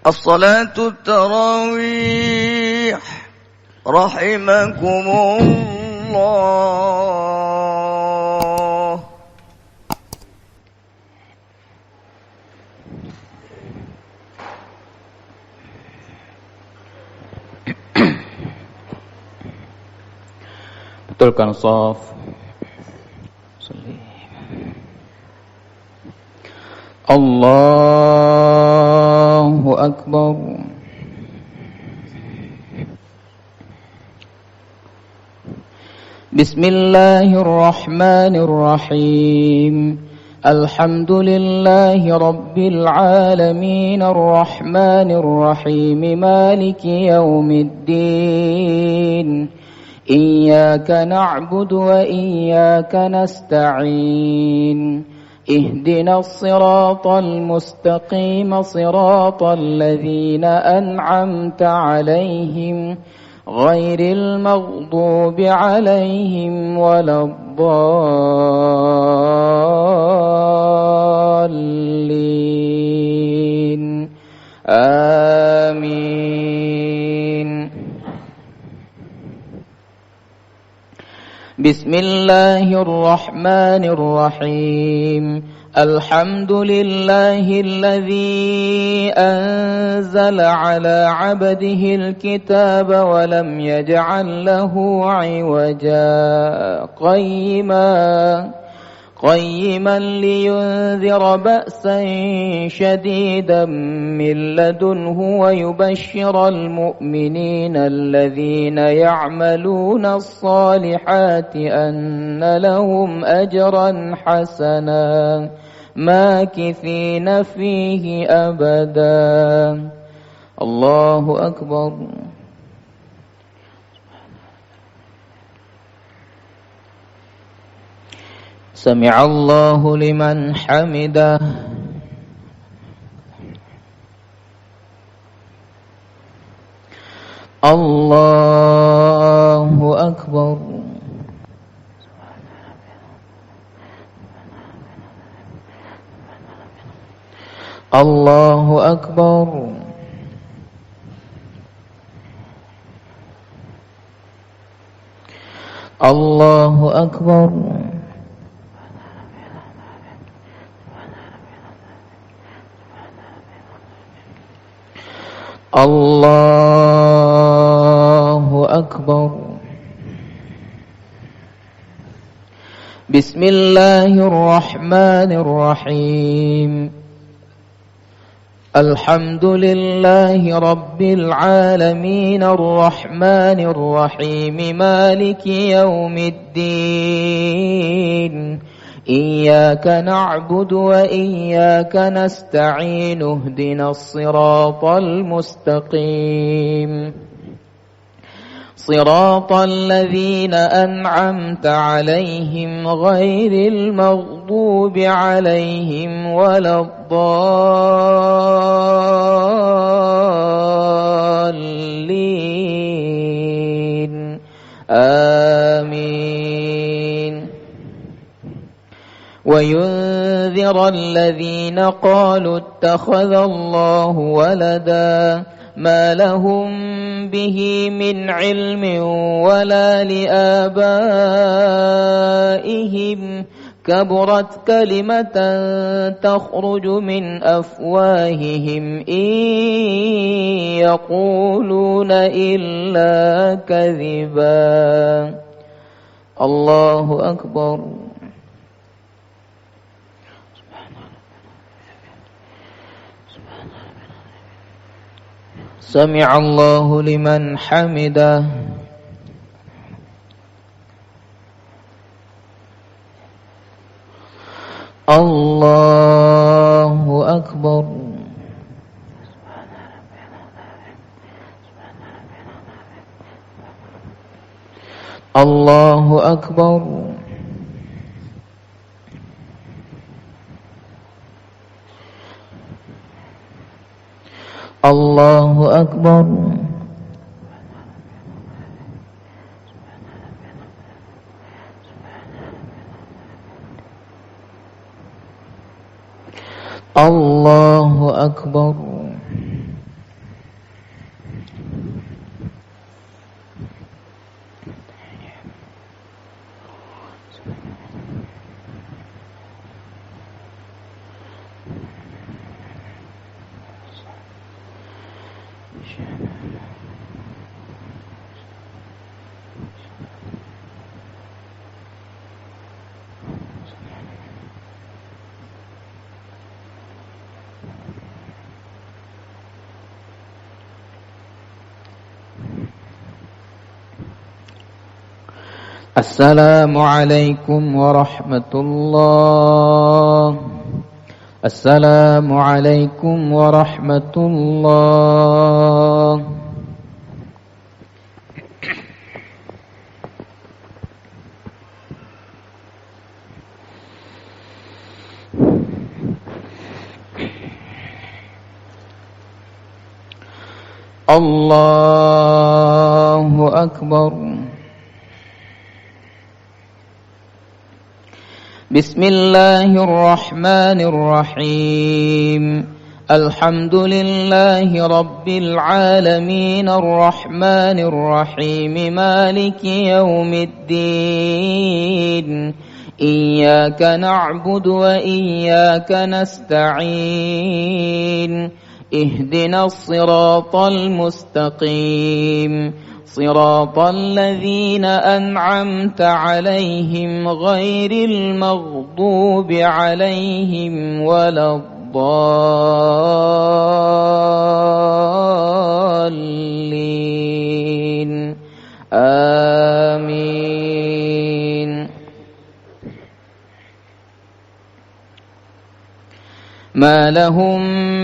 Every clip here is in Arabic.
الصلاة التراويح رحمكم الله. Betulkan shaf. Allahu Akbar. Bismillahirrahmanirrahim. Alhamdulillahi rabbil alamin arrahmanir rahim maliki yaumiddin. Iyyaka na'budu wa iyyaka nasta'in. Ihdinas siratal mustaqim siratal ladzina an'amta 'alaihim ghairil maghdubi 'alaihim waladdallin. Amin. Bismillahirrahmanirrahim. Alhamdulillahilladzi anzala ala 'abdihil kitaba wa lam yaj'al lahu 'iwaja qayyiman liyunzira ba'san shadidan min ladunhu wa yubashshiral mu'minina alladhina ya'maluna as-salihati anna lahum ajran hasana makithina fihi abada. Allahu Akbar. Sami'allahu liman hamidah. Allahu Akbar. Allahu Akbar. Allahu Akbar. Allahu Akbar. Bismillahirrahmanirrahim. Alhamdulillahi rabbil alamin arrahmanir rahim maliki yaumiddin. Iyyaka na'budu wa iyyaka nasta'in. Ihdinas siratal mustaqim siratal ladzina an'amta 'alaihim ghairil maghdubi 'alaihim waladdallin. Amin. وينذر الذين قالوا اتخذ الله ولدا ما لهم به من علم ولا لآبائهم كبرت كلمة تخرج من أفواههم إن يقولون إلا كذبا. الله أكبر. Sami'allahu liman hamidah. Allahu Akbar. Allahu Akbar. Allahu Akbar. Allahu Akbar. السلام عليكم ورحمة الله. السلام عليكم ورحمة الله. الله أكبر. بسم الله الرحمن الرحيم. الحمد لله رب العالمين الرحمن الرحيم مالك يوم الدين. إياك نعبد وإياك نستعين. اهدنا الصراط المستقيم صراط الذين أنعمت عليهم غير المغضوب عليهم ولا الضالين. آمين. ما لهم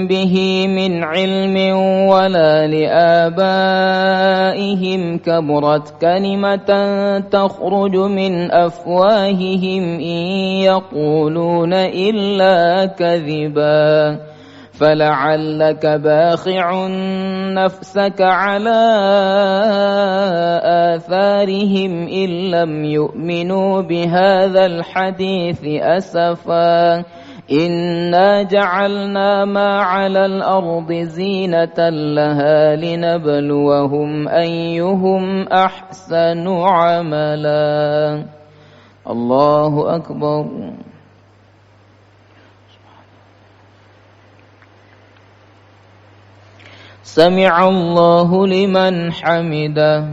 به من علم ولا لآبائهم كبرت كلمة تخرج من أفواههم إن يقولون إلا كذبا. فلعلك باخع نفسك على آثارهم إن لم يؤمنوا بهذا الحديث أسفا. إنا جعلنا ما على الأرض زينة لها لنبلوهم أيهم أحسن عملا. الله أكبر. سمع الله لمن حمده.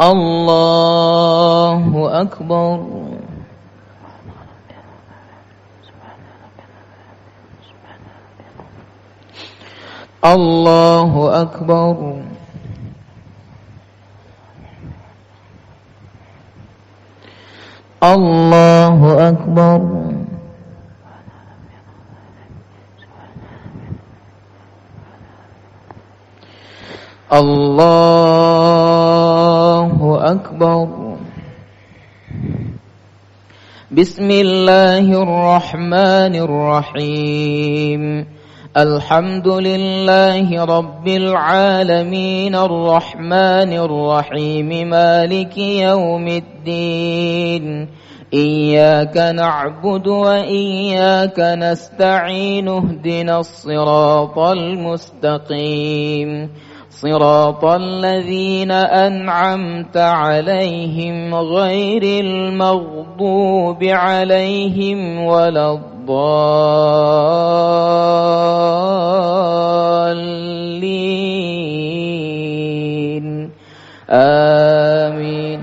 الله أكبر. الله أكبر. الله أكبر. الله أكبر. بسم الله الرحمن الرحيم. الحمد لله رب العالمين الرحمن الرحيم مالك يوم الدين. إياك نعبد وإياك نستعين. اهدنا الصراط المستقيم صراط الذين أنعمت عليهم غير المغضوب عليهم ولا الضالين. آمين.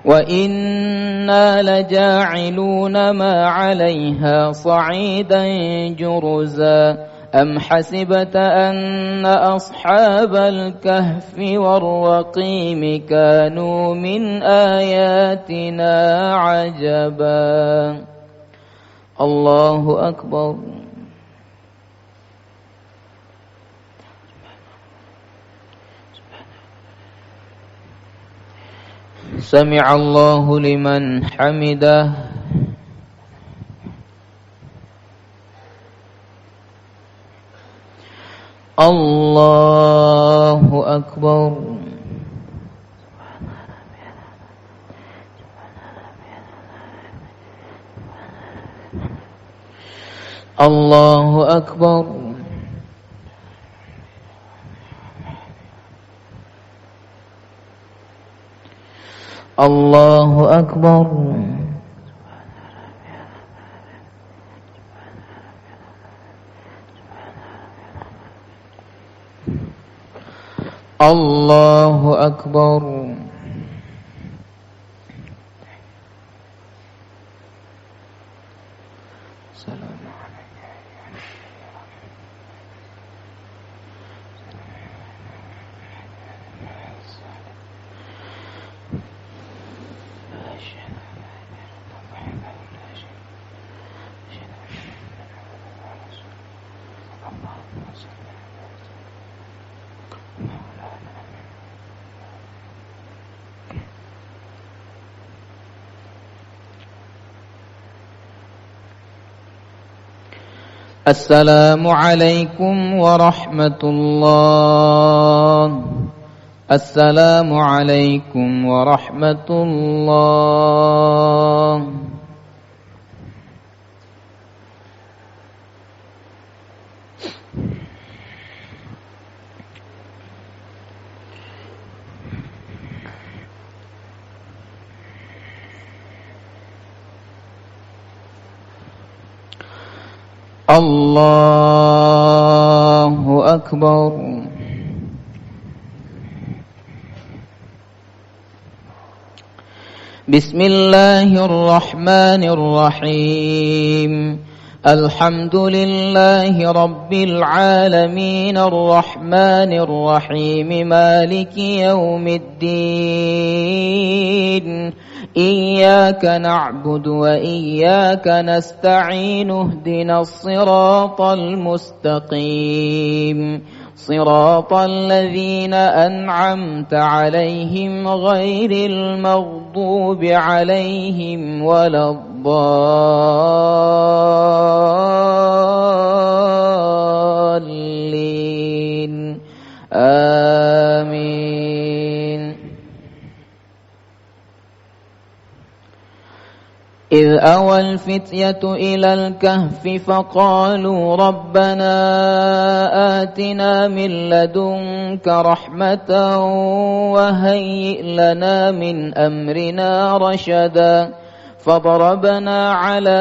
وإنا لجاعلون ما عليها صعيدا جرزا. أم حسبت أن أصحاب الكهف والرقيم كانوا من آياتنا عجبا. الله أكبر. سمع الله لمن حمده. الله أكبر. الله أكبر. الله أكبر. الله أكبر. السلام عليكم ورحمة الله. السلام عليكم ورحمة الله. الله أكبر. بسم الله الرحمن الرحيم. الحمد لله رب العالمين الرحمن الرحيم مالك يوم الدين. إياك نعبد وإياك نستعين اهدنا الصراط المستقيم صراط الذين أنعمت عليهم غير المغضوب عليهم ولا الضالين آمين. إذ أوى الفتية إلى الكهف فقالوا ربنا آتنا من لدنك رحمة وهيئ لنا من أمرنا رشدا فضربنا على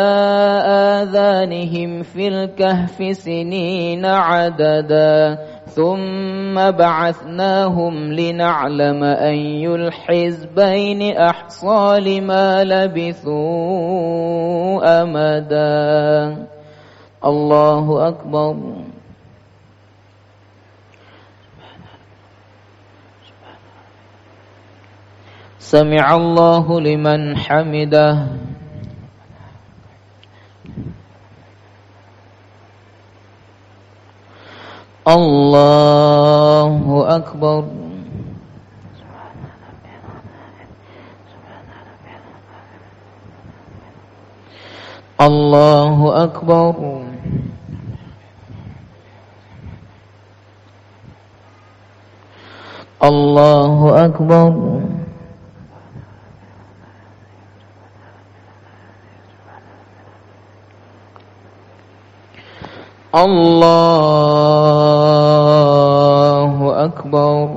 آذانهم في الكهف سنين عددا ثم بعثناهم لنعلم أي الحزبين أحصى لما لبثوا أمدا. الله أكبر. سمع الله لمن حمده. الله أكبر. الله أكبر. الله أكبر. الله أكبر.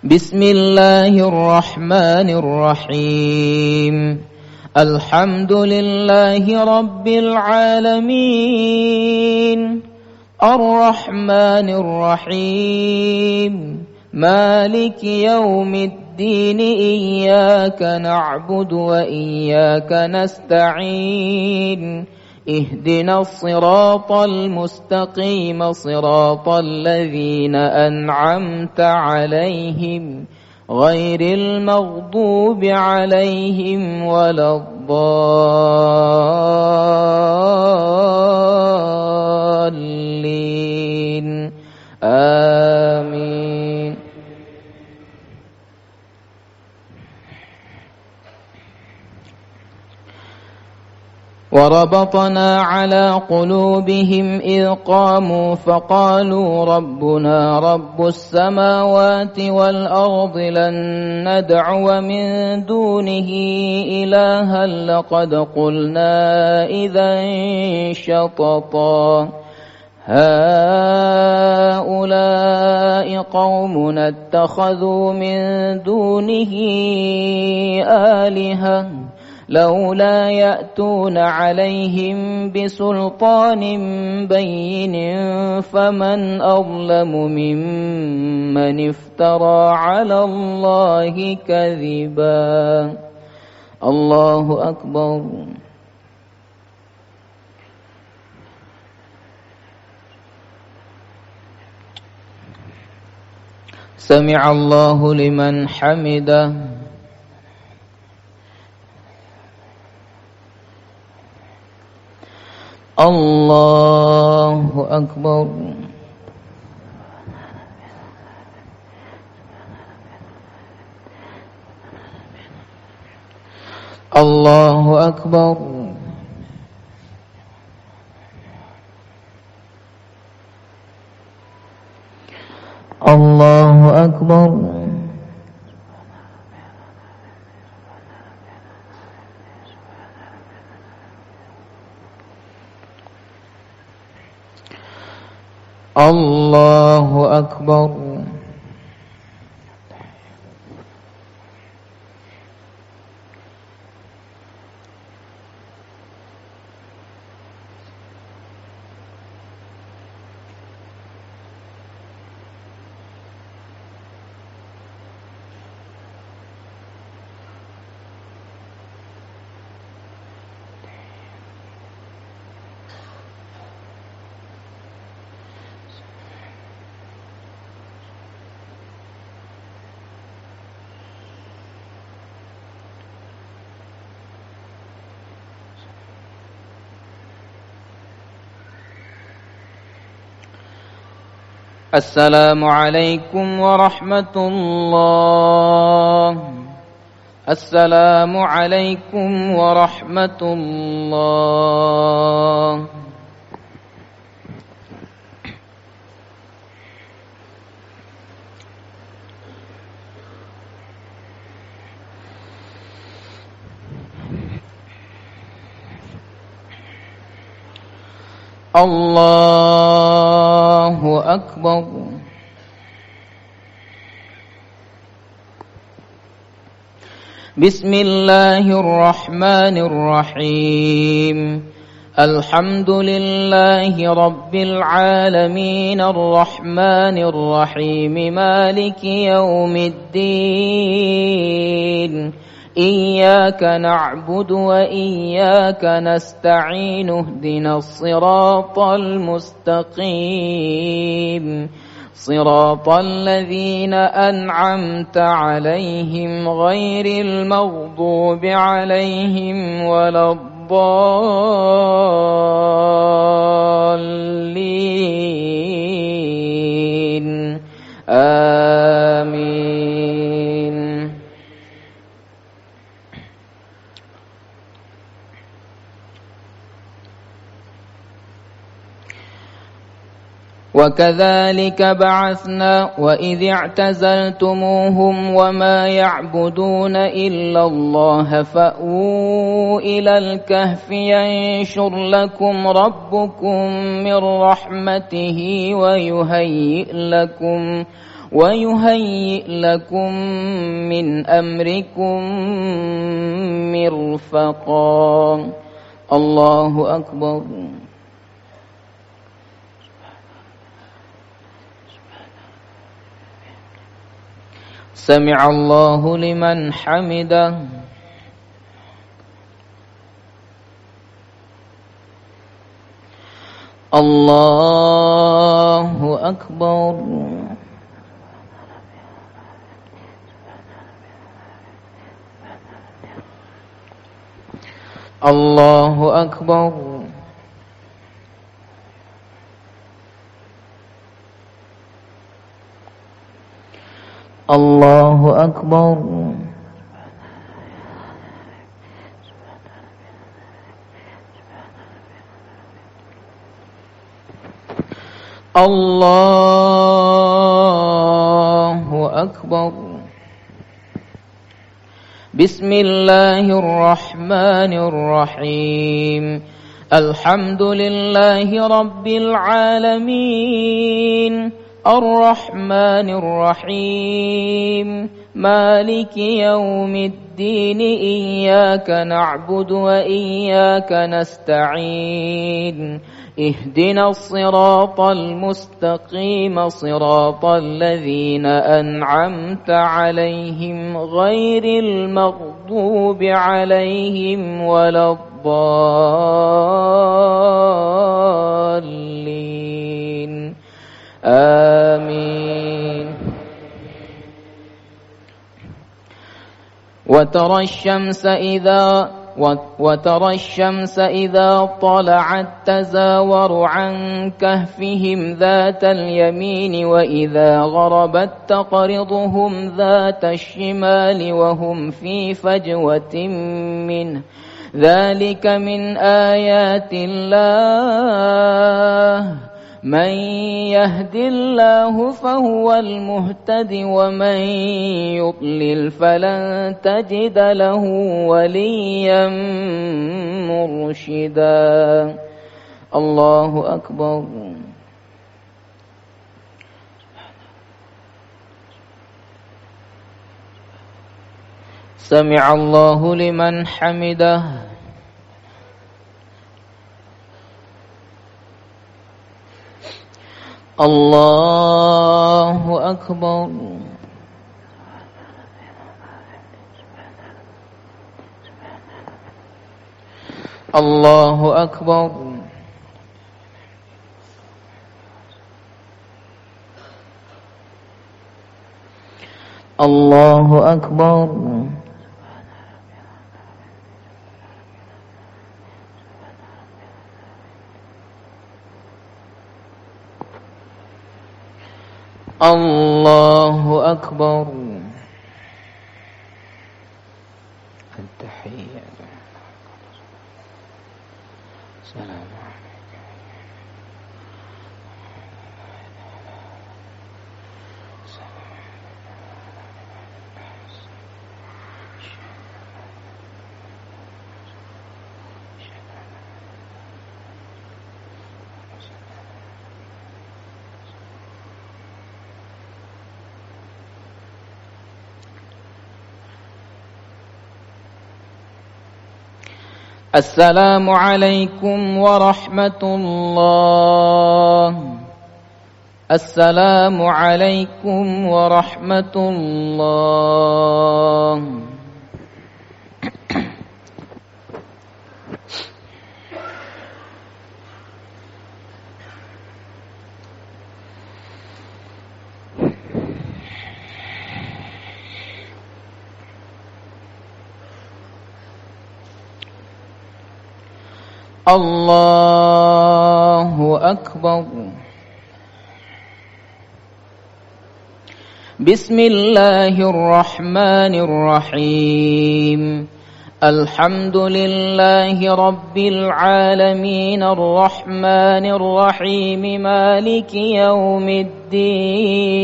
بسم الله الرحمن الرحيم. الحمد لله رب العالمين الرحمن الرحيم مالك يوم الدين. إياك نعبد وإياك نستعين اهدنا الصراط المستقيم صراط الذين أنعمت عليهم غير المغضوب عليهم ولا الضالين آمين. وربطنا على قلوبهم إذ قاموا فقالوا ربنا رب السماوات والأرض لن ندعو من دونه إلها لقد قلنا إذا شططا هؤلاء قومنا اتخذوا من دونه آلهة لولا يأتون عليهم بسلطان بين فمن أظلم ممن افترى على الله كذبا. الله أكبر. سمع الله لمن حمده. الله أكبر. الله أكبر. الله أكبر. الله أكبر. السلام عليكم ورحمة الله. السلام عليكم ورحمة الله. الله أكبر. بسم الله الرحمن الرحيم. الحمد لله رب العالمين الرحمن الرحيم مالك يوم الدين. إياك نعبد وإياك نستعين اهدنا الصراط المستقيم صراط الذين أنعمت عليهم غير المغضوب عليهم ولا الضالين. آمين. وكذلك بعثنا وإذ اعتزلتموهم وما يعبدون إلا الله فأووا إلى الكهف ينشر لكم ربكم من رحمته ويهيئ لكم من أمركم مرفقا. الله أكبر. سمع الله لمن حمده. الله أكبر. الله أكبر. الله أكبر. الله أكبر. بسم الله الرحمن الرحيم. الحمد لله رب العالمين الرحمن الرحيم مالك يوم الدين إياك نعبد وإياك نستعين اهدنا الصراط المستقيم صراط الذين أنعمت عليهم غير المغضوب عليهم ولا الضالين آمين. وترى الشمس إذا طلعت تزاور عن كهفهم ذات اليمين وإذا غربت تقرضهم ذات الشمال وهم في فجوة منه ذلك من آيات الله من يهد الله فهو المهتد ومن يضلل فلن تجد له وليا مرشدا. الله أكبر. سمع الله لمن حمده. الله أكبر. الله أكبر. الله أكبر. الله أكبر. التحية. سلام عليك. السلام عليكم ورحمة الله. السلام عليكم ورحمة الله. الله أكبر. بسم الله الرحمن الرحيم. الحمد لله رب العالمين الرحمن الرحيم مالك يوم الدين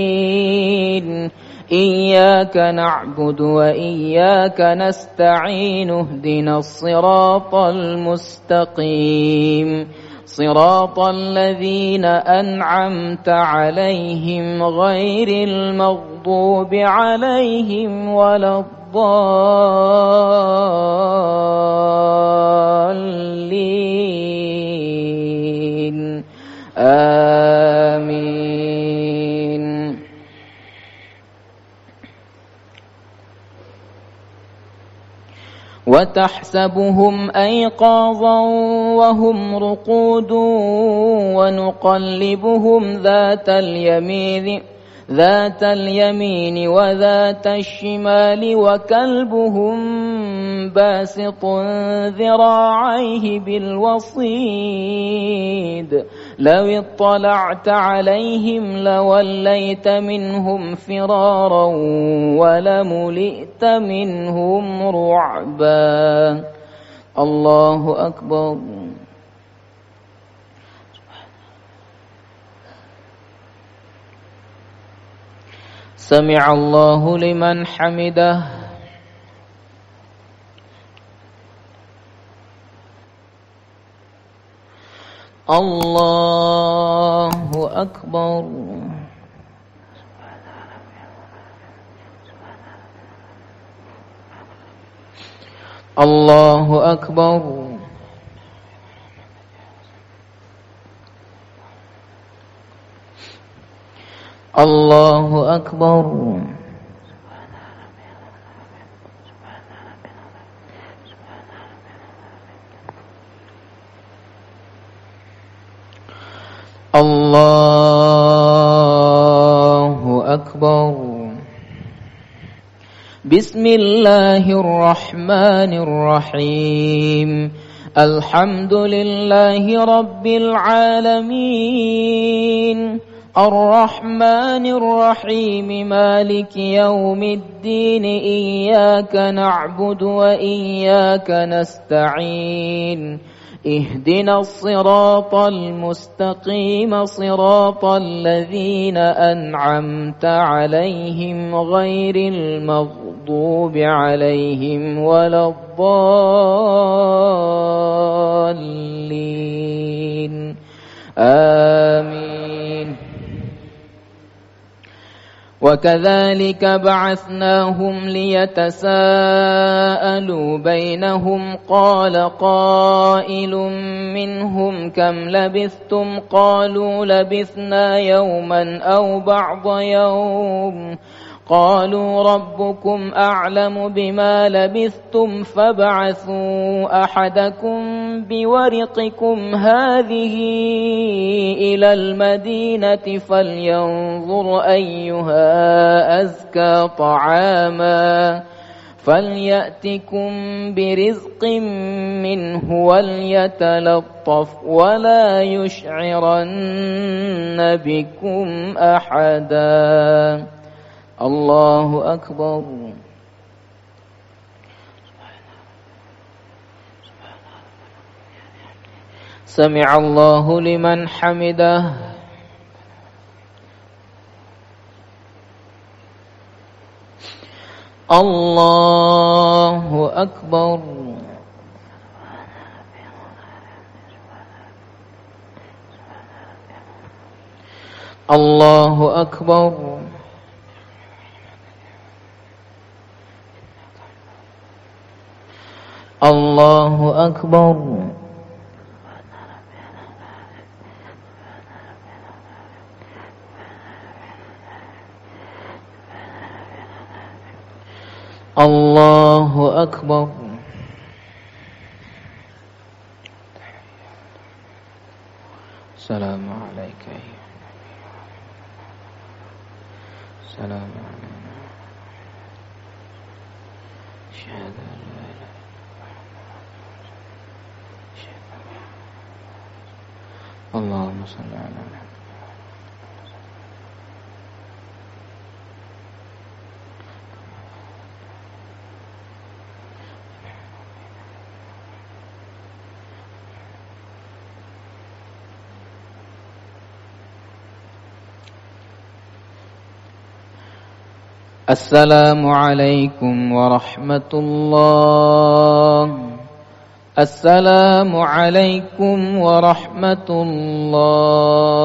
إياك نعبد وإياك نستعين اهدنا الصراط المستقيم صراط الذين أنعمت عليهم غير المغضوب عليهم ولا الضالين آمين. وتحسبهم أيقاظا وهم رقود ونقلبهم ذات اليمين وذات الشمال وكلبهم باسط ذراعيه بالوصيد لو اطلعت عليهم لوليت منهم فرارا ولملئت منهم رعبا. الله أكبر. سمع الله لمن حمده. الله أكبر. الله أكبر. الله أكبر. الله أكبر. بسم الله الرحمن الرحيم. الحمد لله رب العالمين الرحمن الرحيم مالك يوم الدين إياك نعبد وإياك نستعين اهدنا الصراط المستقيم صراط الذين أنعمت عليهم غير المغضوب عليهم ولا الضالين آمين. وكذلك بعثناهم ليتساءلوا بينهم قال قائل منهم كم لبثتم قالوا لبثنا يوما أو بعض يوم قالوا ربكم أعلم بما لبثتم فابعثوا أحدكم بورقكم هذه إلى المدينة فلينظر أيها أزكى طعاما فليأتكم برزق منه وليتلطف ولا يشعرن بكم أحدا. الله أكبر. سمع الله لمن حمده. الله أكبر. الله أكبر. الله أكبر. الله أكبر. السلام عليك أيها النبي. السلام علينا. شهادة لا إله إلا الله. اللهم صل على محمد. السلام عليكم ورحمة الله. السلام عليكم ورحمة الله.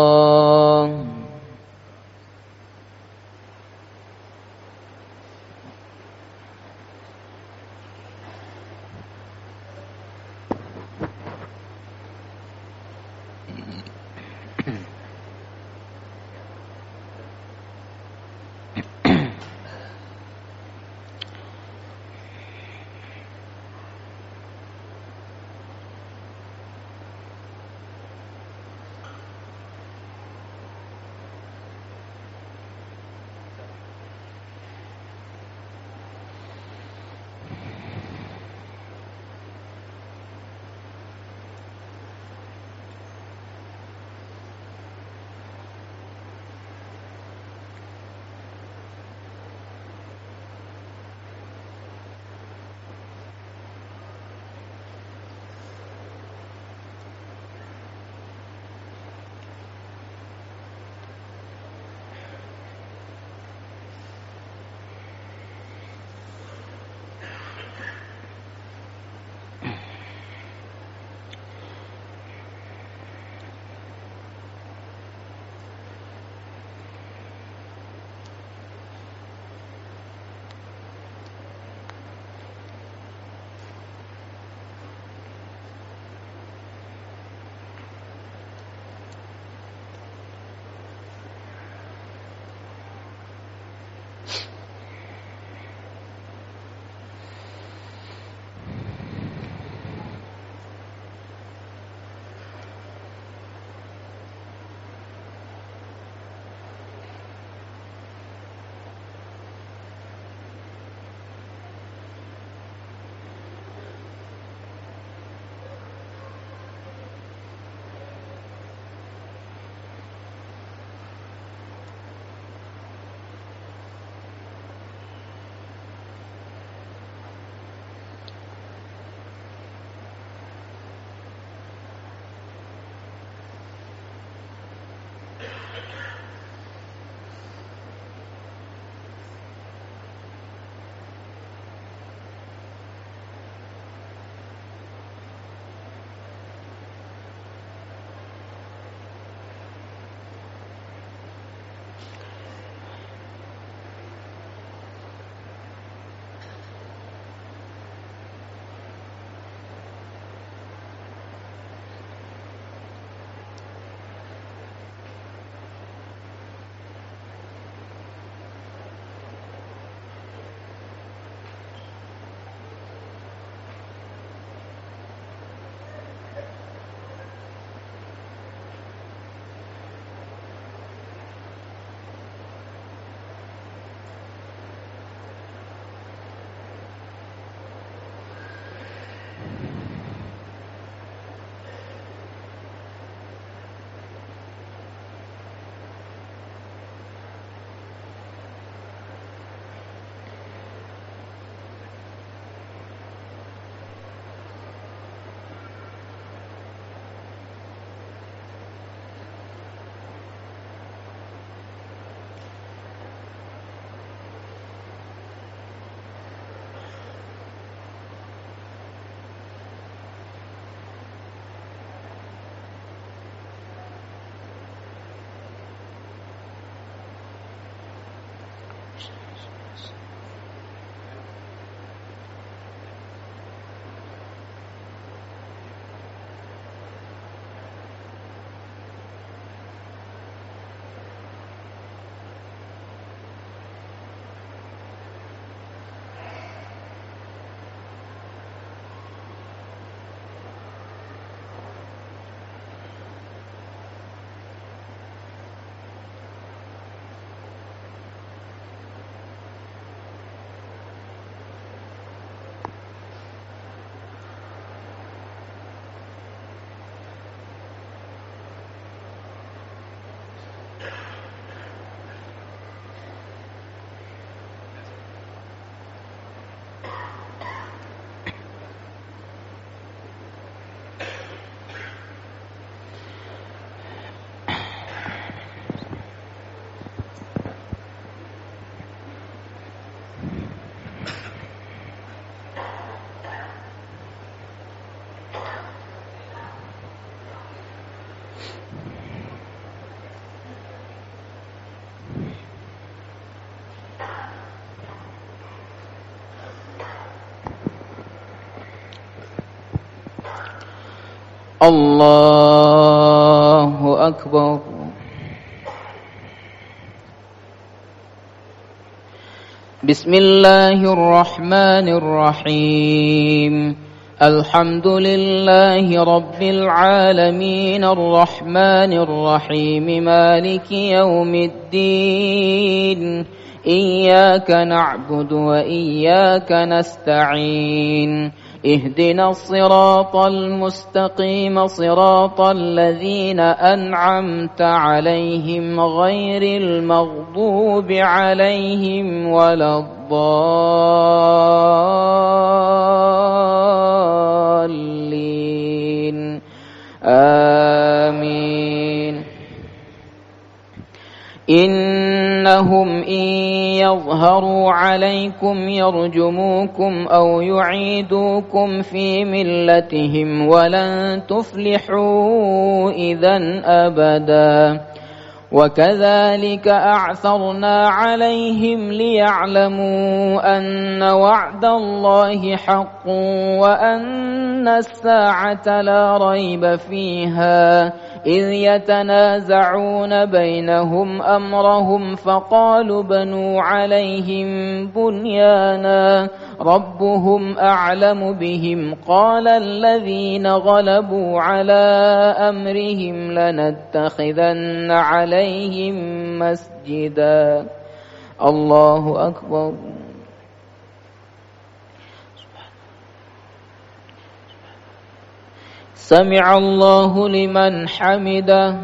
الله أكبر. بسم الله الرحمن الرحيم. الحمد لله رب العالمين الرحمن الرحيم مالك يوم الدين. إياك نعبد وإياك نستعين. اهدنا الصراط المستقيم صراط الذين أنعمت عليهم غير المغضوب عليهم ولا الضالين. آمين. إنهم إن يظهروا عليكم يرجموكم أو يعيدوكم في ملتهم ولن تفلحوا إذن أبدا. وكذلك أعثرنا عليهم ليعلموا أن وعد الله حق وأن الساعة لا ريب فيها، إذ يتنازعون بينهم أمرهم فقالوا بنوا عليهم بنيانا ربهم أعلم بهم. قال الذين غلبوا على أمرهم لنتخذن عليهم مسجدا. الله أكبر. سمع الله لمن حمده.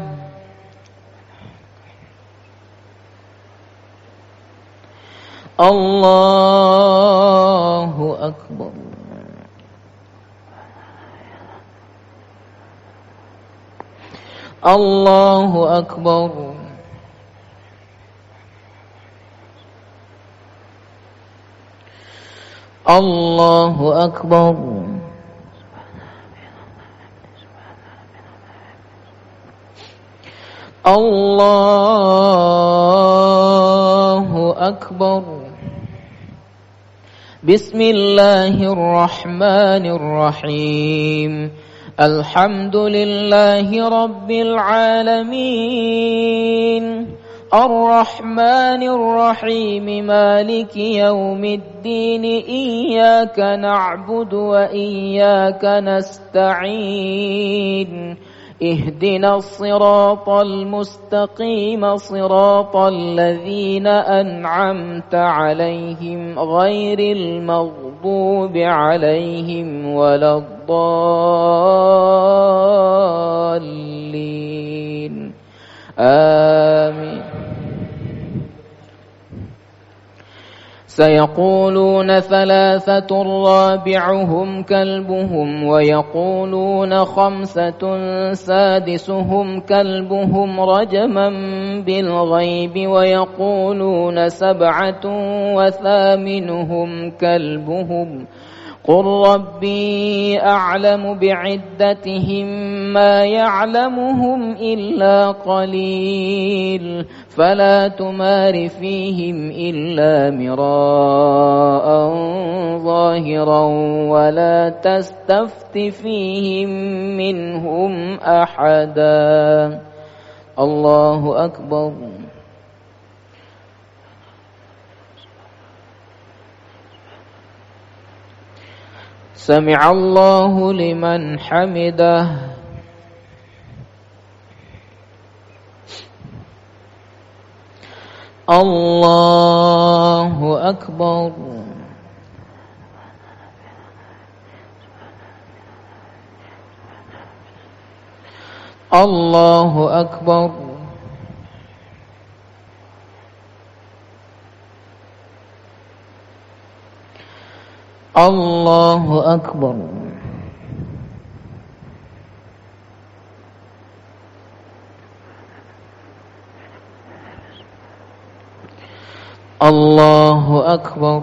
الله أكبر. الله أكبر. الله أكبر. الله أكبر. بسم الله الرحمن الرحيم. الحمد لله رب العالمين الرحمن الرحيم مالك يوم الدين. إياك نعبد وإياك نستعين. اهدنا الصراط المستقيم صراط الذين أنعمت عليهم غير المغضوب عليهم ولا الضالين. آمين. سيقولون ثلاثة رابعهم كلبهم ويقولون خمسة سادسهم كلبهم رجما بالغيب ويقولون سبعة وثامنهم كلبهم. قل ربي أعلم بعدتهم ما يعلمهم إلا قليل فلا تمار فيهم إلا مراء ظاهرا ولا تستفت فيهم منهم أحدا. الله أكبر. سمع الله لمن حمده. الله أكبر. الله أكبر. الله أكبر. الله أكبر.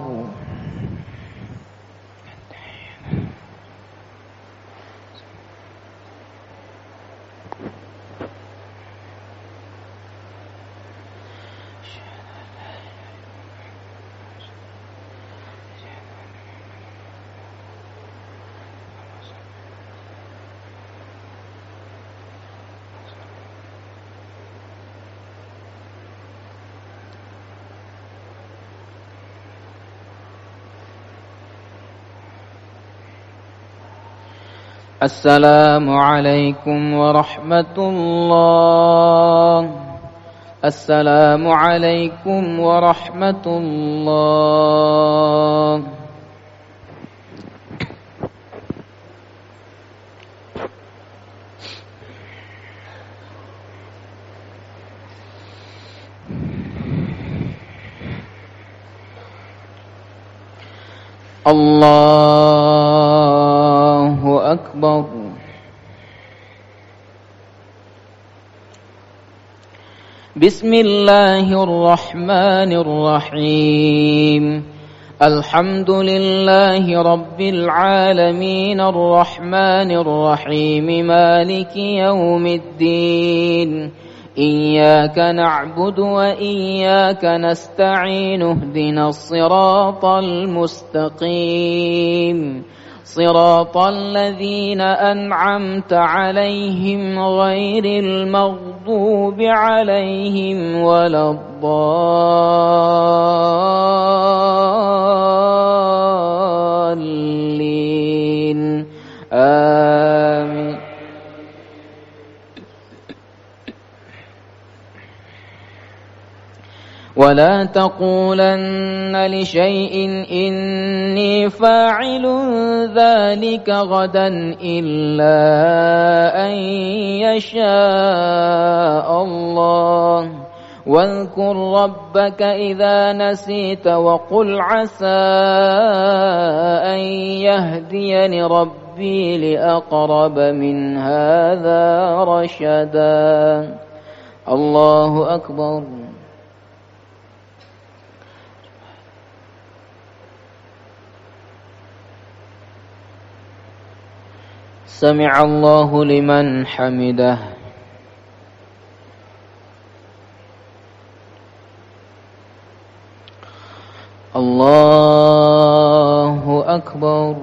السلام عليكم ورحمة الله. السلام عليكم ورحمة الله. الله أكبر. بسم الله الرحمن الرحيم. الحمد لله رب العالمين الرحمن الرحيم مالك يوم الدين. إياك نعبد وإياك نستعين اهدنا الصراط المستقيم صراط الذين أنعمت عليهم غير المغضوب عليهم ولا الضالين آمين. ولا تقولن لشيء إني فاعل ذلك غدا إلا أن يشاء الله. واذكر ربك إذا نسيت وقل عسى أن يهديني ربي لأقرب من هذا رشدا. الله أكبر. سمع الله لمن حمده. الله أكبر.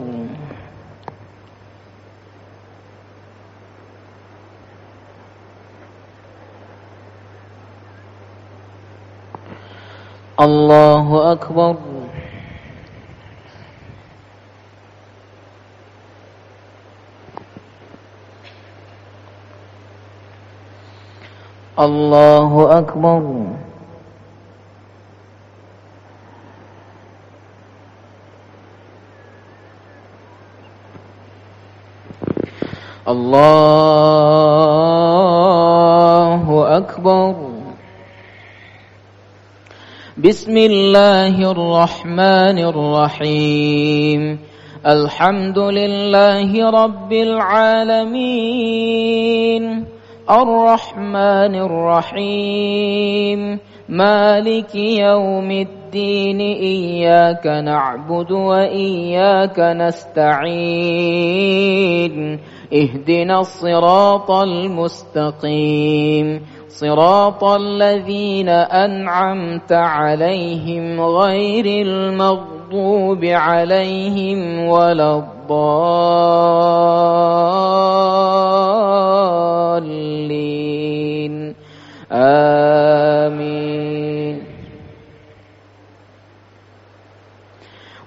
الله أكبر. الله أكبر. الله أكبر. بسم الله الرحمن الرحيم. الحمد لله رب العالمين الرحمن الرحيم مالك يوم الدين. إياك نعبد وإياك نستعين اهدنا الصراط المستقيم صراط الذين أنعمت عليهم غير المغضوب عليهم ولا الضالين آمين.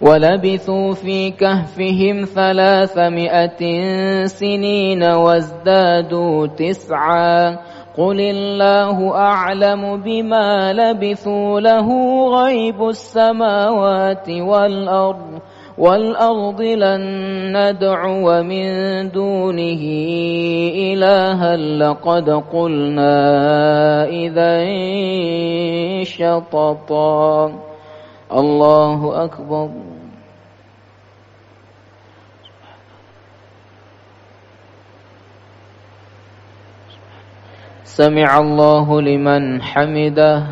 ولبثوا في كهفهم 300 سنين وازدادوا 9. قل الله أعلم بما لبثوا له غيب السماوات والأرض لن ندعو من دونه إلها لقد قلنا إذا شططا. الله أكبر. سمع الله لمن حمده.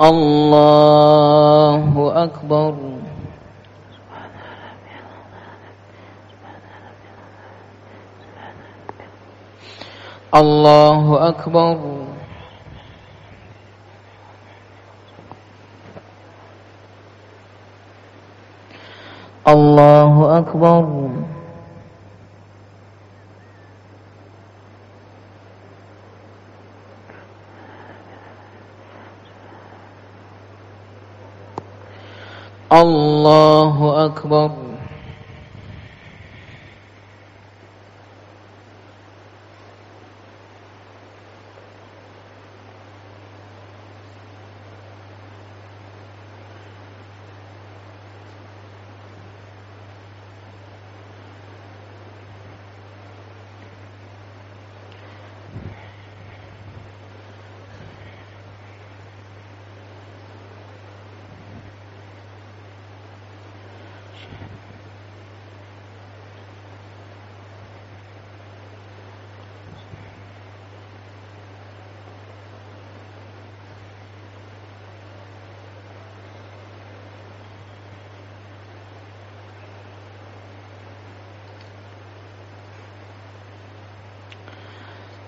الله أكبر. الله أكبر. الله أكبر. الله أكبر.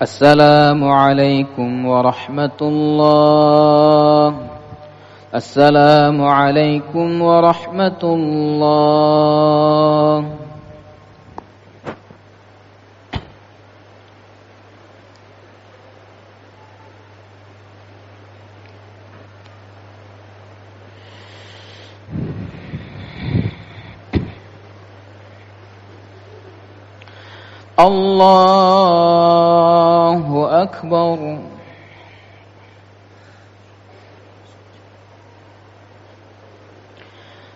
السلام عليكم ورحمة الله. السلام عليكم ورحمة الله. الله أكبر.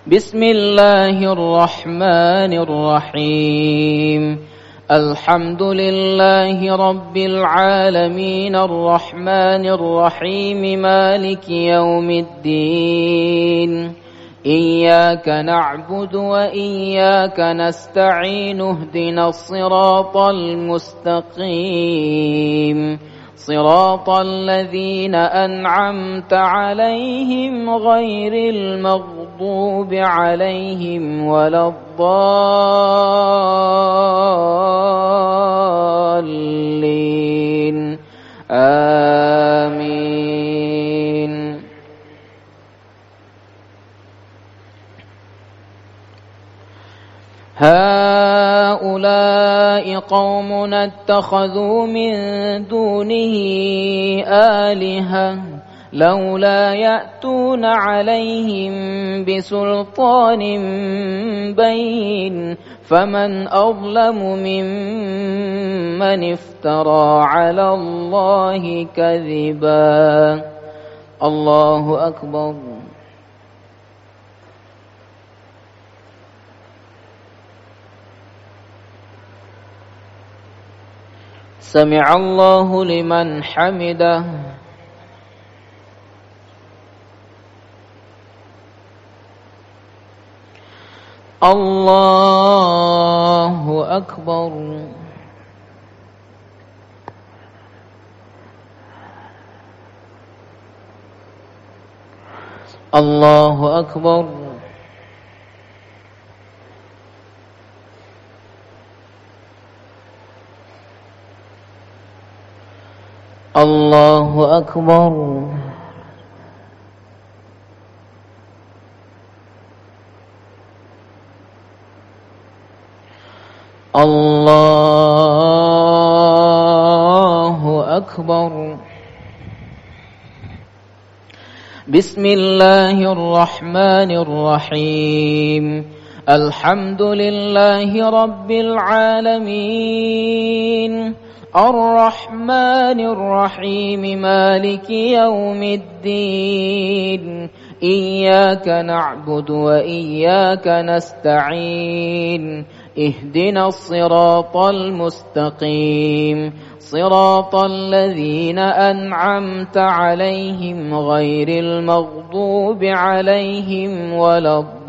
بسم الله الرحمن الرحيم. الحمد لله رب العالمين الرحمن الرحيم مالك يوم الدين. إياك نعبد وإياك نستعين اهدنا الصراط المستقيم صراط الذين أنعمت عليهم غير المغضوب عليهم ولا الضالين. آمين. هؤلاء قومنا اتخذوا من دونه آلهة لولا يأتون عليهم بسلطان بين فمن أظلم ممن افترى على الله كذبا. الله أكبر. سمع الله لمن حمده. الله أكبر. الله أكبر. الله أكبر. الله أكبر. بسم الله الرحمن الرحيم. الحمد لله رب العالمين الرحمن الرحيم مالك يوم الدين. إياك نعبد وإياك نستعين اهدنا الصراط المستقيم صراط الذين أنعمت عليهم غير المغضوب عليهم ولا الضالين.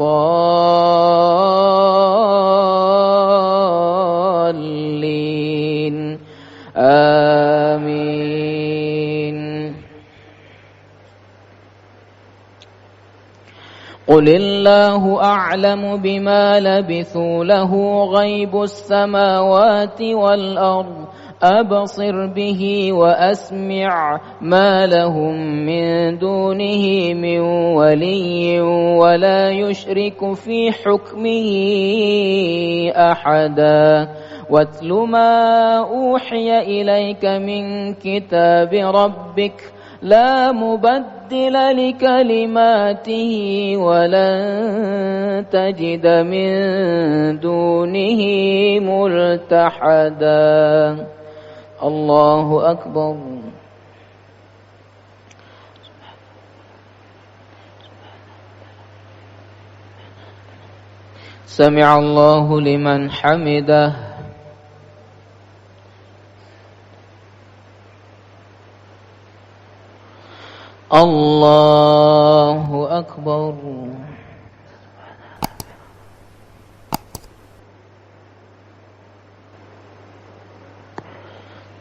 آمين. قل الله أعلم بما لبثوا له غيب السماوات والأرض أبصر به وأسمع ما لهم من دونه من ولي ولا يشرك في حكمه أحدا. واتل ما أوحي إليك من كتاب ربك لا مبدل لكلماته ولن تجد من دونه ملتحدا الله أكبر سمع الله لمن حمده الله أكبر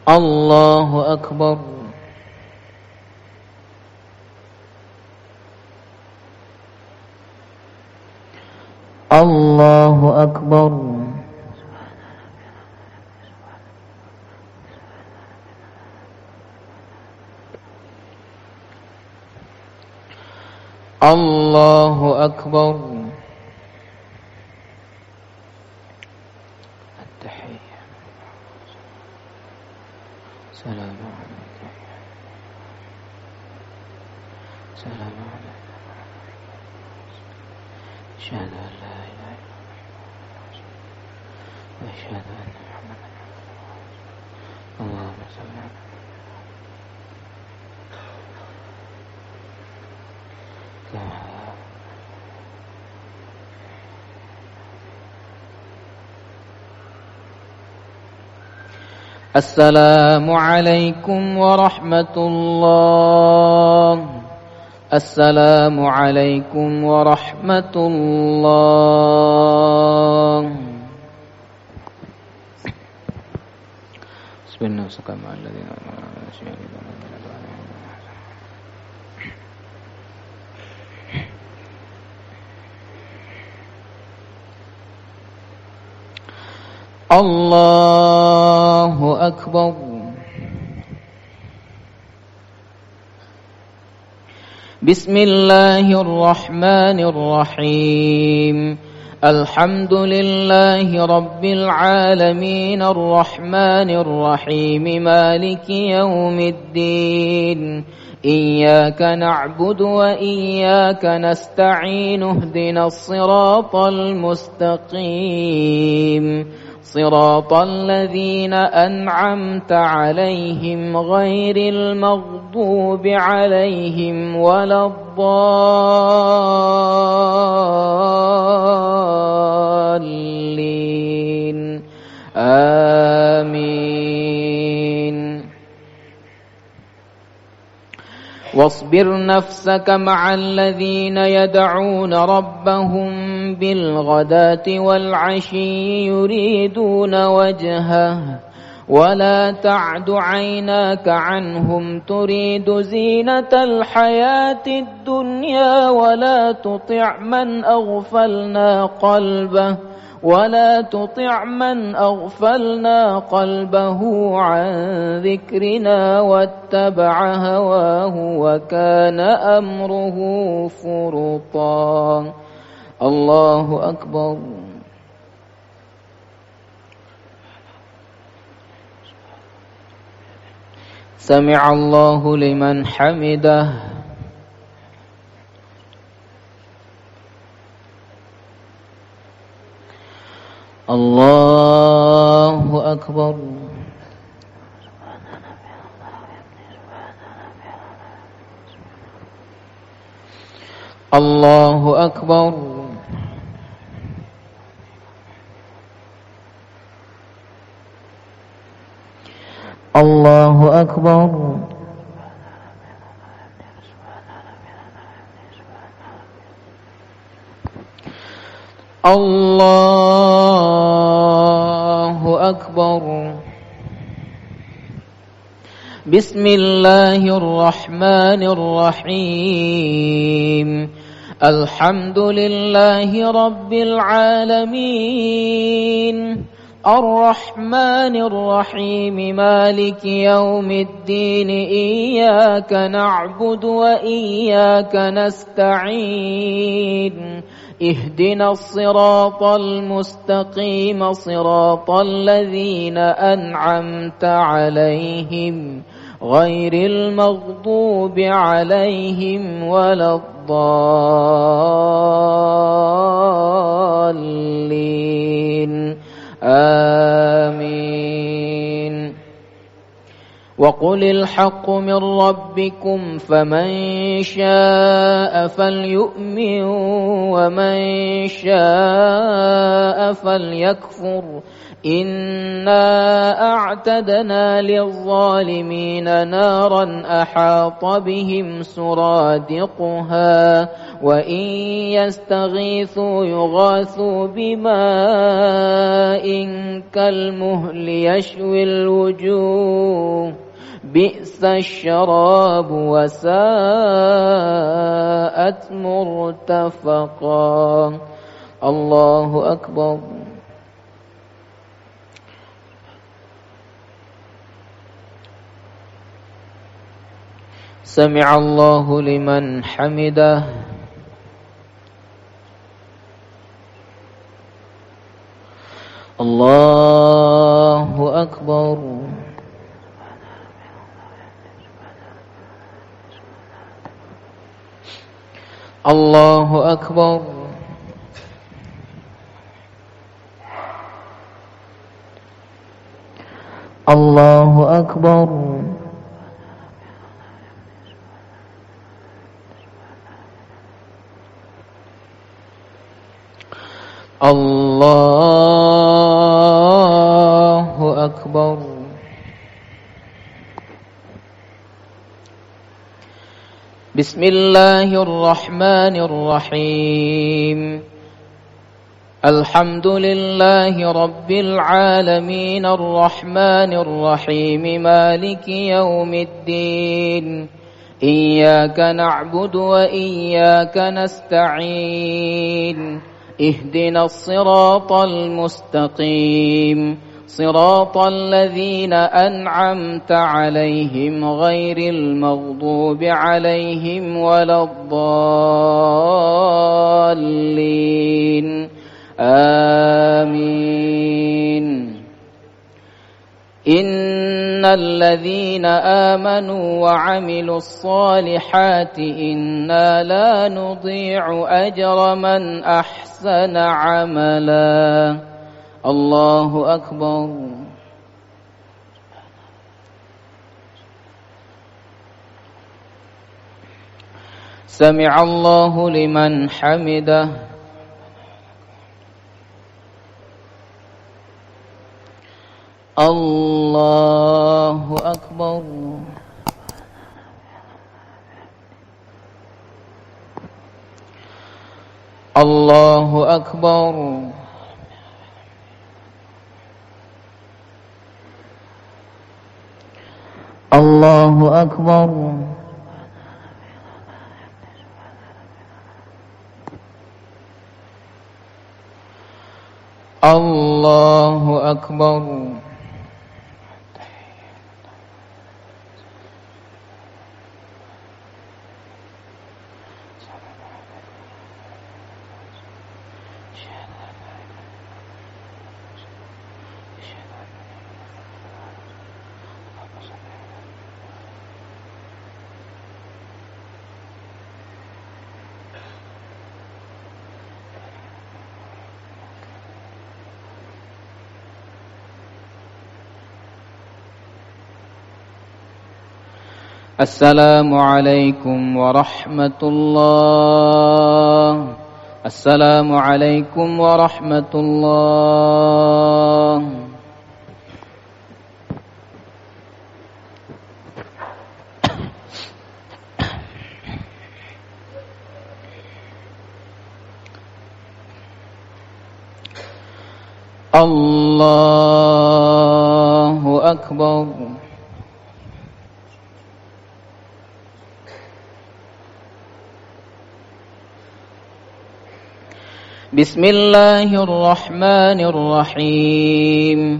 الله أكبر الله أكبر الله أكبر التحية سلام عليك سلام عليك أشهد أن لا إله إلا الله وأشهد أن محمدا اللهم صل على السلام عليكم ورحمة الله السلام عليكم ورحمة الله بسم الله مع الذين الله أكبر بسم الله الرحمن الرحيم الحمد لله رب العالمين الرحمن الرحيم مالك يوم الدين إياك نعبد وإياك نستعين اهدنا الصراط المستقيم صراط الذين أنعمت عليهم غير المغضوب عليهم ولا الضالين آمين واصبر نفسك مع الذين يدعون ربهم بالغداة والعشي يريدون وجهه ولا تعد عيناك عنهم تريد زينة الحياة الدنيا ولا تطع من أغفلنا قلبه عن ذكرنا واتبع هواه وكان أمره فرطا الله أكبر سمع الله لمن حمده الله أكبر الله أكبر الله أكبر الله أكبر بسم الله الرحمن الرحيم الحمد لله رب العالمين الرحمن الرحيم مالك يوم الدين إياك نعبد وإياك نستعين اهدنا الصراط المستقيم صراط الذين أنعمت عليهم غير المغضوب عليهم ولا الضالين آمين. وقل الحق من ربكم فمن شاء فليؤمن ومن شاء فليكفر إنا أعتدنا للظالمين نارا أحاط بهم سرادقها وإن يستغيثوا يغاثوا بماء كالمهل يشوي الوجوه بئس الشراب وساءت مرتفقا. الله أكبر. سمع الله لمن حمده. الله أكبر. الله أكبر. الله أكبر. الله أكبر. بسم الله الرحمن الرحيم. الحمد لله رب العالمين الرحمن الرحيم مالك يوم الدين إياك نعبد وإياك نستعين اهدنا الصراط المستقيم صراط الذين أنعمت عليهم غير المغضوب عليهم ولا الضالين آمين. إن الذين آمنوا وعملوا الصالحات إنا لا نضيع أجر من أحسن عملا. الله أكبر. سمع الله لمن حمده. الله أكبر. الله أكبر. الله أكبر. الله أكبر. السلام عليكم ورحمة الله. السلام عليكم ورحمة الله. الله أكبر. بسم الله الرحمن الرحيم.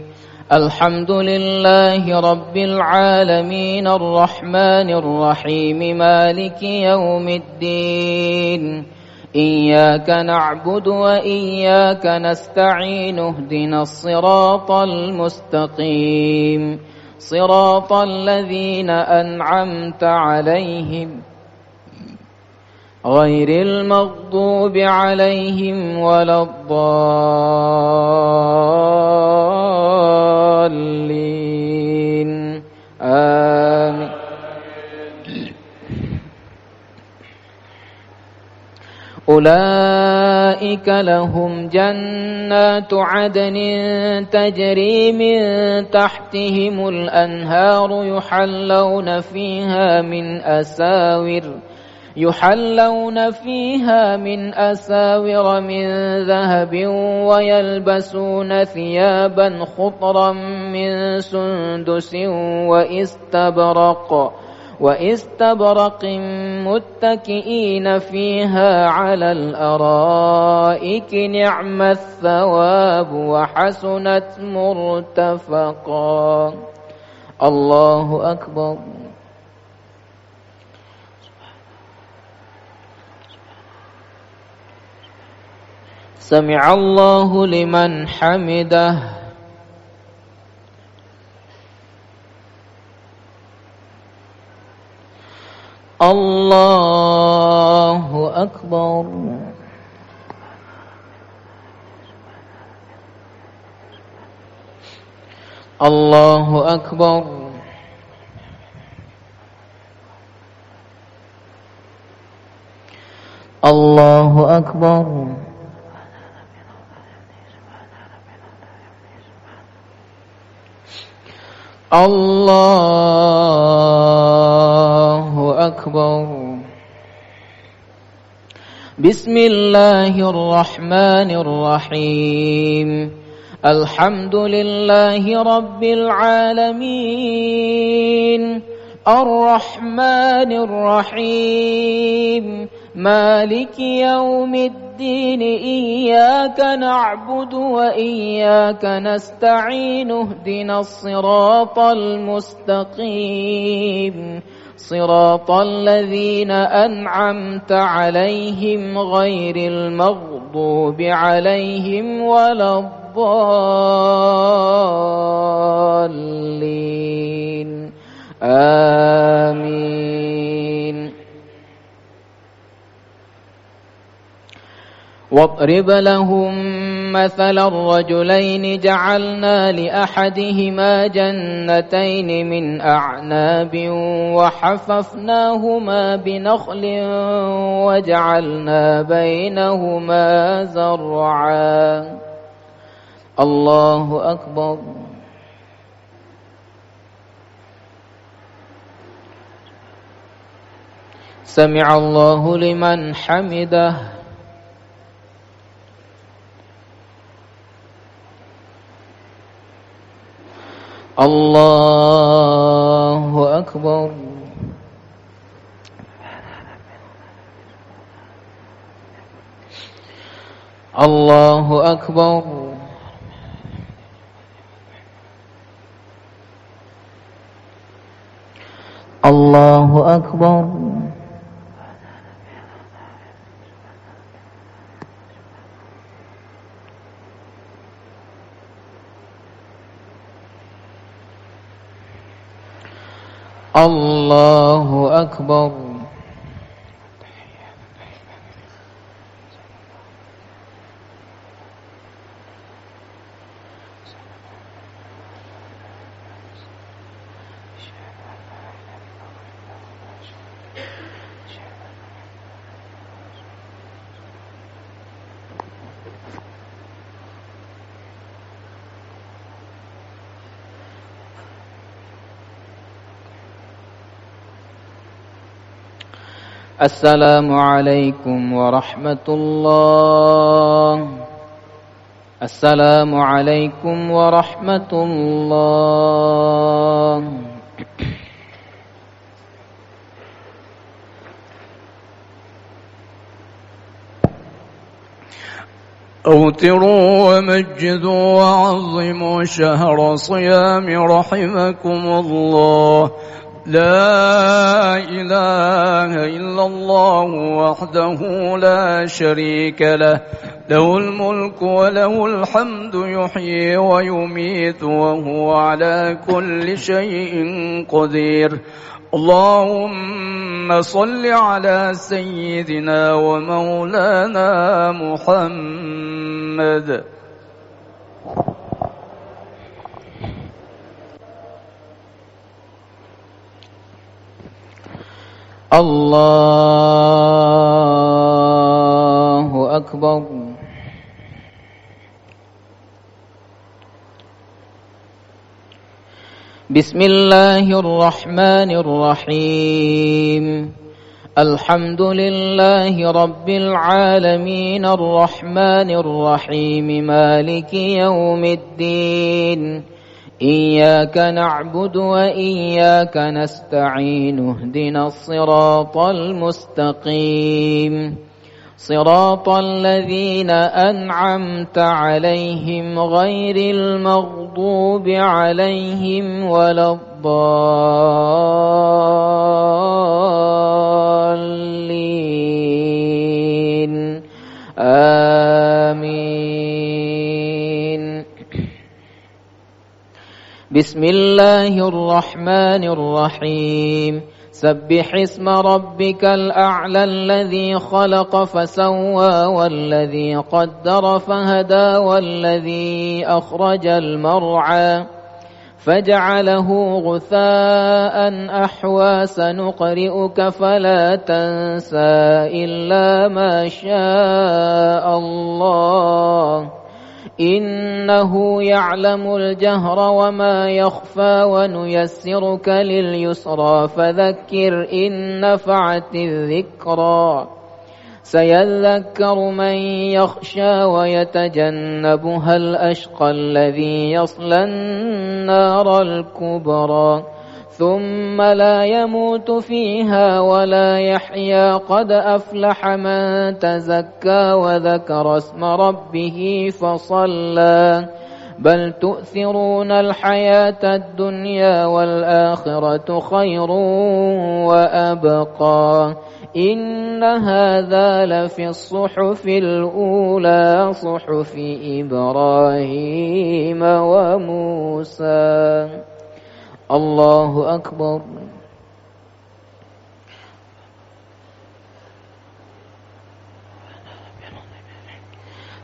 الحمد لله رب العالمين الرحمن الرحيم مالك يوم الدين إياك نعبد وإياك نستعين اهدنا الصراط المستقيم صراط الذين أنعمت عليهم غير المغضوب عليهم ولا الضالين آمين. أولئك لهم جنات عدن تجري من تحتهم الأنهار يحلون فيها من أساور من ذهب ويلبسون ثيابا خضرا من سندس واستبرق متكئين فيها على الأرائك نعم الثواب وحسنت مرتفقا. الله أكبر. سمع الله لمن حمده. الله أكبر. الله أكبر. الله أكبر. الله أكبر. بسم الله الرحمن الرحيم. الحمد لله رب العالمين الرحمن الرحيم مالك يوم الدين إياك نعبد وإياك نستعين اهدنا الصراط المستقيم صراط الذين أنعمت عليهم غير المغضوب عليهم ولا الضالين آمين. واضرب لهم مثل الرجلين جعلنا لأحدهما جنتين من أعناب وحففناهما بنخل وجعلنا بينهما زرعا. الله أكبر. سمع الله لمن حمده. الله أكبر. الله أكبر. الله أكبر. الله أكبر. السلام عليكم ورحمة الله. السلام عليكم ورحمة الله. أوتروا ومجدوا وعظموا شهر صيام رحمكم الله. لا إله إلا الله وحده لا شريك له، له الملك وله الحمد يحيي ويميت وهو على كل شيء قدير. اللهم صل على سيدنا ومولانا محمد. الله أكبر. بسم الله الرحمن الرحيم. الحمد لله رب العالمين الرحمن الرحيم مالك يوم الدين. إياك نعبد وإياك نستعين اهدنا الصراط المستقيم صراط الذين أنعمت عليهم غير المغضوب عليهم ولا الضالين آمين. بسم الله الرحمن الرحيم. سبح اسم ربك الأعلى الذي خلق فسوى والذي قدر فهدى والذي أخرج المرعى فجعله غثاء أحوى سنقرئك فلا تنسى إلا ما شاء الله إنه يعلم الجهر وما يخفى ونيسرك لليسرى فذكر إن نفعت الذكرى سيذكر من يخشى ويتجنبها الأشقى الذي يصلى النار الكبرى ثم لا يموت فيها ولا يحيا قد أفلح من تزكى وذكر اسم ربه فصلى بل تؤثرون الحياة الدنيا والآخرة خير وأبقى إن هذا لفي الصحف الأولى صحف إبراهيم وموسى. الله أكبر.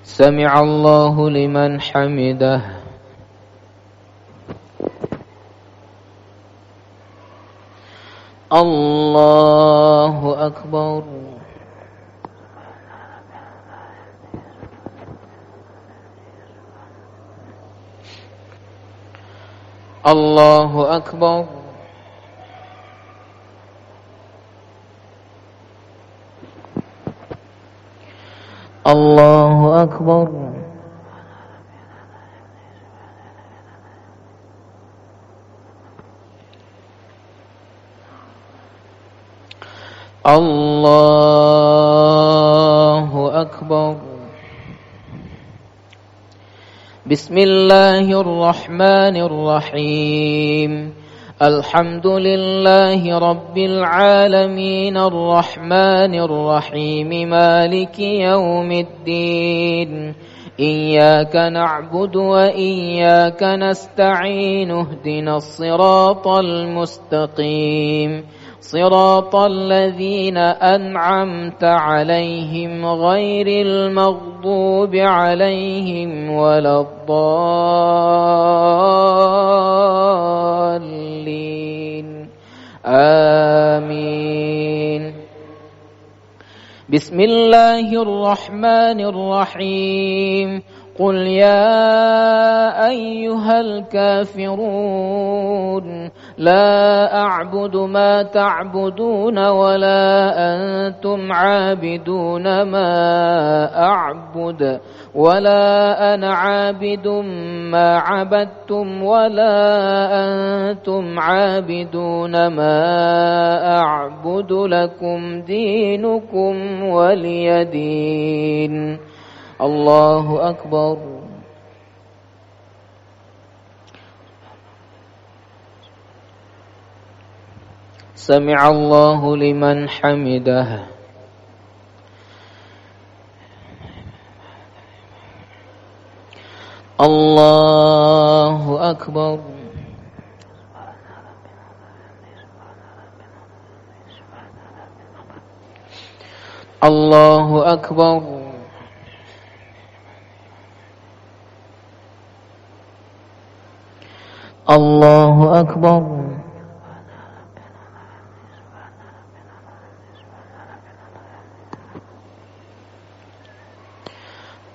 سمع الله لمن حمده. الله أكبر. الله أكبر. الله أكبر. الله أكبر. بسم الله الرحمن الرحيم. الحمد لله رب العالمين الرحمن الرحيم مالك يوم الدين. إياك نعبد وإياك نستعين اهدنا الصراط المستقيم صراط الذين أنعمت عليهم غير المغضوب عليهم ولا الضالين آمين. بسم الله الرحمن الرحيم. قل يا أيها الكافرون لا أعبد ما تعبدون ولا أنتم عابدون ما أعبد ولا أنا عابد ما عبدتم ولا أنتم عابدون ما أعبد لكم دينكم ولي دين. الله أكبر. سمع الله لمن حمده الله أكبر الله أكبر الله أكبر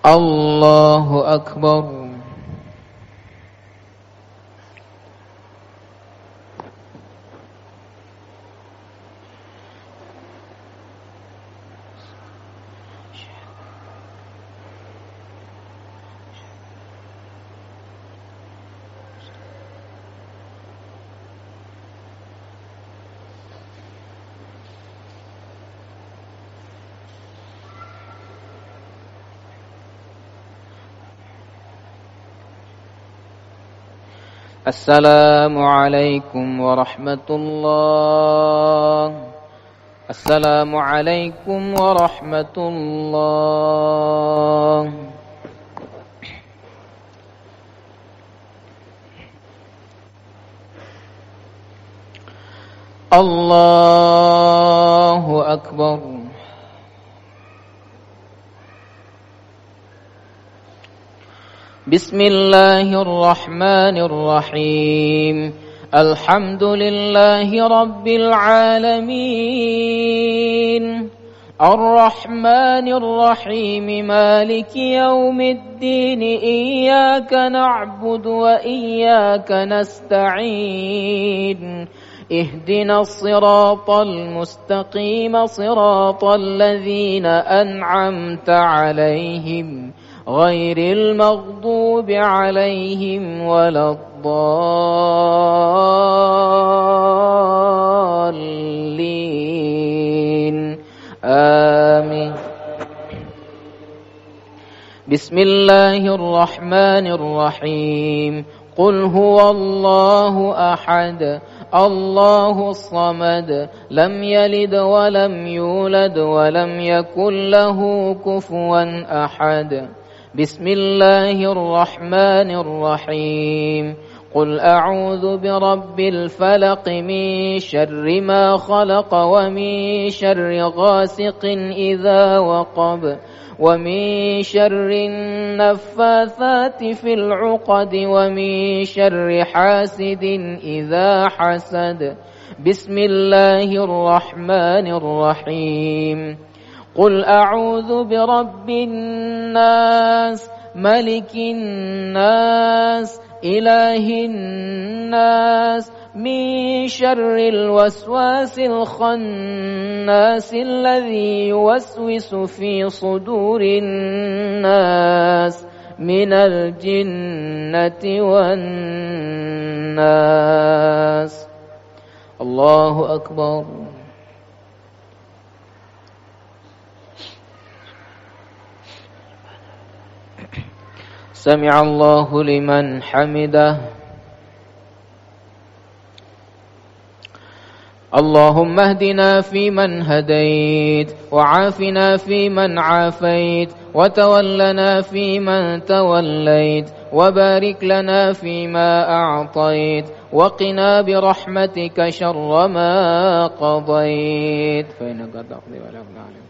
الله أكبر السلام عليكم ورحمة الله السلام عليكم ورحمة الله الله أكبر بسم الله الرحمن الرحيم الحمد لله رب العالمين الرحمن الرحيم مالك يوم الدين إياك نعبد وإياك نستعين اهدنا الصراط المستقيم صراط الذين أنعمت عليهم غير المغضوب عليهم ولا الضالين آمين بسم الله الرحمن الرحيم قل هو الله أحد الله الصمد لم يلد ولم يولد ولم يكن له كفوا أحد بسم الله الرحمن الرحيم قل أعوذ برب الفلق من شر ما خلق ومن شر غاسق إذا وقب ومن شر النفاثات في العقد ومن شر حاسد إذا حسد بسم الله الرحمن الرحيم قل أعوذ برب الناس ملك الناس إله الناس من شر الوسواس الخناس الذي يوسوس في صدور الناس من الجنة والناس الله أكبر سمع الله لمن حمده اللهم اهدنا فيمن هديت وعافنا فيمن عافيت وتولنا فيمن توليت وبارك لنا فيما أعطيت وقنا برحمتك شر ما قضيت فإنك تقضي ولا يقضى عليك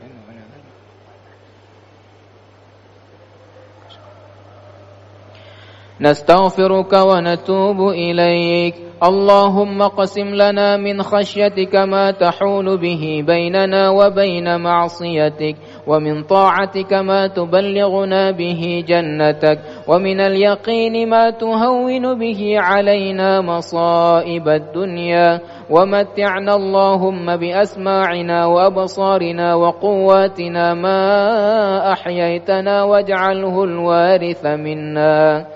نستغفرك ونتوب إليك اللهم اقسم لنا من خشيتك ما تحول به بيننا وبين معصيتك ومن طاعتك ما تبلغنا به جنتك ومن اليقين ما تهون به علينا مصائب الدنيا ومتعنا اللهم بأسماعنا وأبصارنا وقواتنا ما أحييتنا واجعله الوارث منا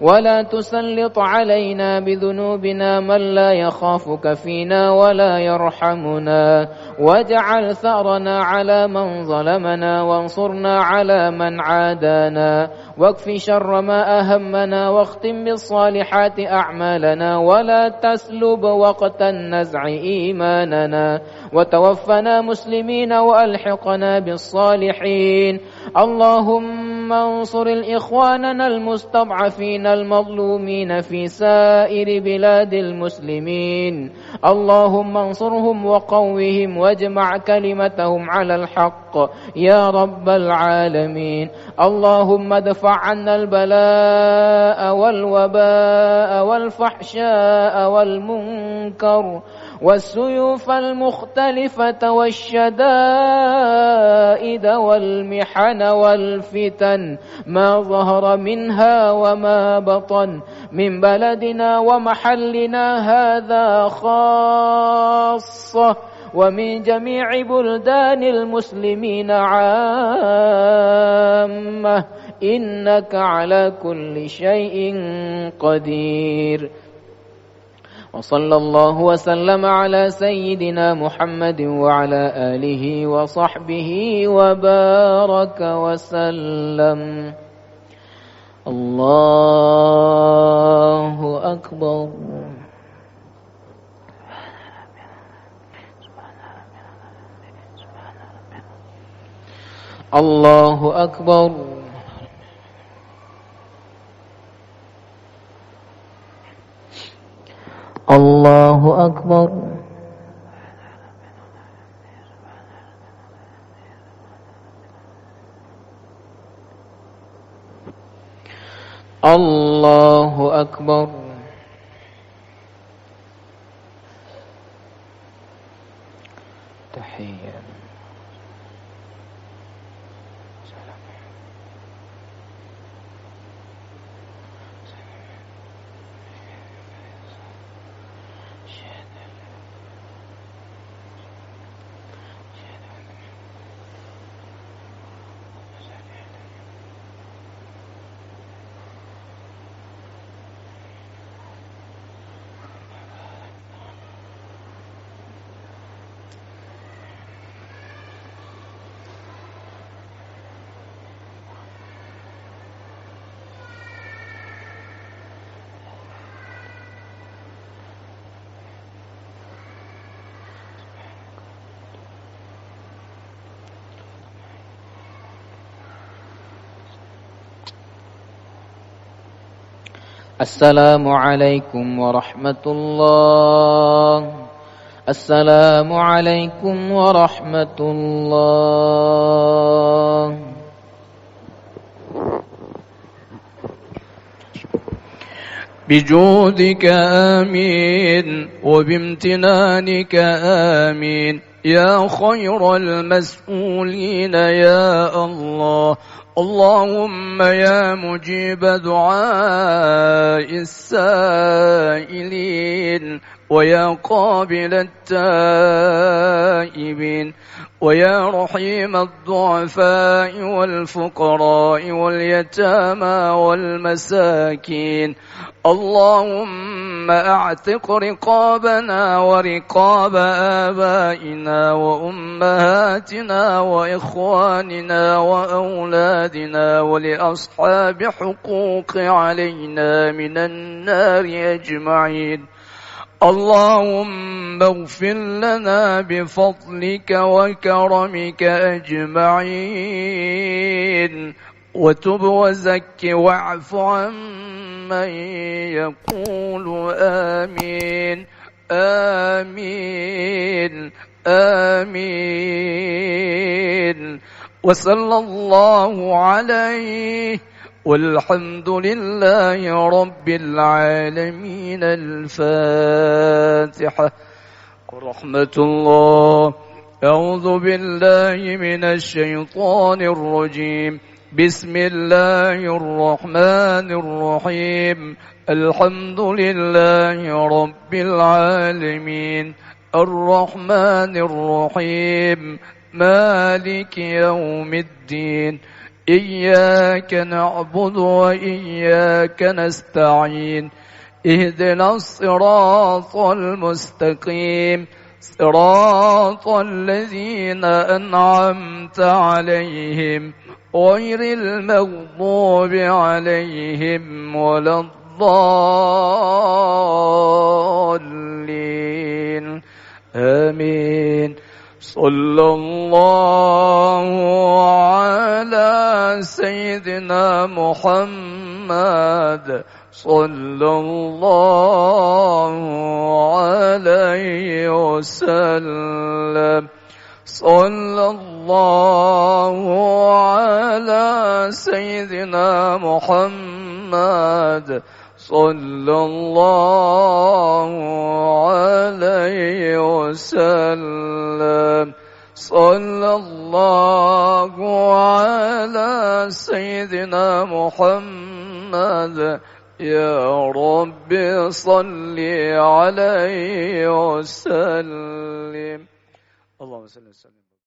ولا تسلط علينا بذنوبنا من لا يخافك فينا ولا يرحمنا، واجعل ثأرنا على من ظلمنا وانصرنا على من عادانا، واكف شر ما أهمنا، واختم بالصالحات أعمالنا، ولا تسلب وقت النزع إيماننا، وتوفنا مسلمين وألحقنا بالصالحين. اللهم انصر الإخواننا المستضعفين المظلومين في سائر بلاد المسلمين، اللهم انصرهم وقوهم واجمع كلمتهم على الحق يا رب العالمين. اللهم ادفع عنا البلاء والوباء والفحشاء والمنكر والسيوف المختلفة والشدائد والمحن والفتن ما ظهر منها وما بطن من بلدنا ومحلنا هذا خاصة، ومن جميع بلدان المسلمين عامة، إنك على كل شيء قدير. وصلى الله وسلم على سيدنا محمد وعلى آله وصحبه وبارك وسلم. الله أكبر. الله أكبر. الله أكبر. الله أكبر. تحية. السلام عليكم ورحمة الله. السلام عليكم ورحمة الله. بجودك آمين وبامتنانك آمين يا خير المسؤولين يا الله. اللهم يا مجيب دعاء السائلين ويا قابل التائبين ويا رحيم الضعفاء والفقراء واليتامى والمساكين، اللهم اعتق رقابنا ورقاب آبائنا وأمهاتنا وإخواننا وأولادنا ولأصحاب حقوق علينا من النار أجمعين. اللهم اغفر لنا بفضلك وكرمك أجمعين، وتب وزك واعف عمن يقول آمين آمين آمين. وصلى الله عليه والحمد لله رب العالمين. الفاتحة. ورحمة الله. أعوذ بالله من الشيطان الرجيم. بسم الله الرحمن الرحيم. الحمد لله رب العالمين الرحمن الرحيم مالك يوم الدين. إياك نعبد وإياك نستعين اهدنا الصراط المستقيم صراط الذين أنعمت عليهم غير المغضوب عليهم ولا الضالين آمين. صلى الله على سيدنا محمد صلى الله عليه وسلم. صلى الله على سيدنا محمد صلى الله عليه وسلم. صلى الله على سيدنا محمد يا رب صل عليه وسلم. اللهم صل وسلم.